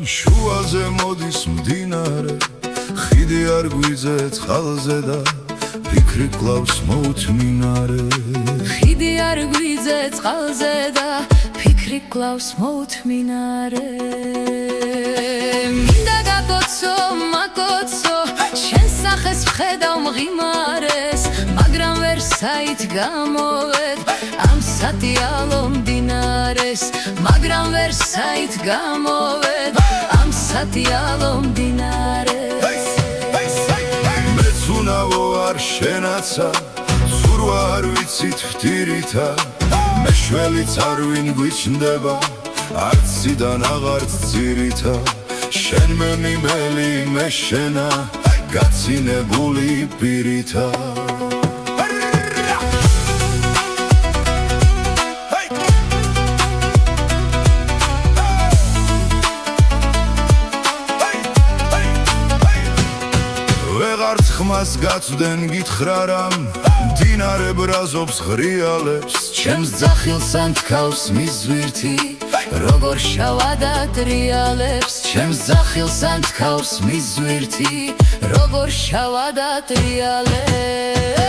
შუაზე მოდის მდინარე ხიდი არ გვიძე წყალზე და ფიქრი კლავს მოუთმინარე ხიდი არ გვიძე წყალზე და ფიქრი კლავს მოუთმინარე მინდა გაკოცო მაკოცო შენ სახეს ვხედავ მღიმარეს მაგრამ ვერ საით გამოვედ ამ სატიალო მდინარეს მაგრამ ვერ საით გამოვედ ამ სატიალო მდინარეს მეც უნავო არ შენაცა ცურვა არ ვიცით ვტირითა მეშველიც არ ვინ გვიჩნდება არციდან აღარც ძირითა შენ მემიმელი მე შენა გაცინებული პირითა ვეღარც ხმას გაწვდენ გითხრა რამ მდინარე ბრაზობს ღრიალებს ჩემს ძახილს ანთქავს მის ზვირთი როგორ შავადა ტრიალებს ჩემს ძახილს ანთქავს მის ზვირთი როგორ შავადა ტრიალებს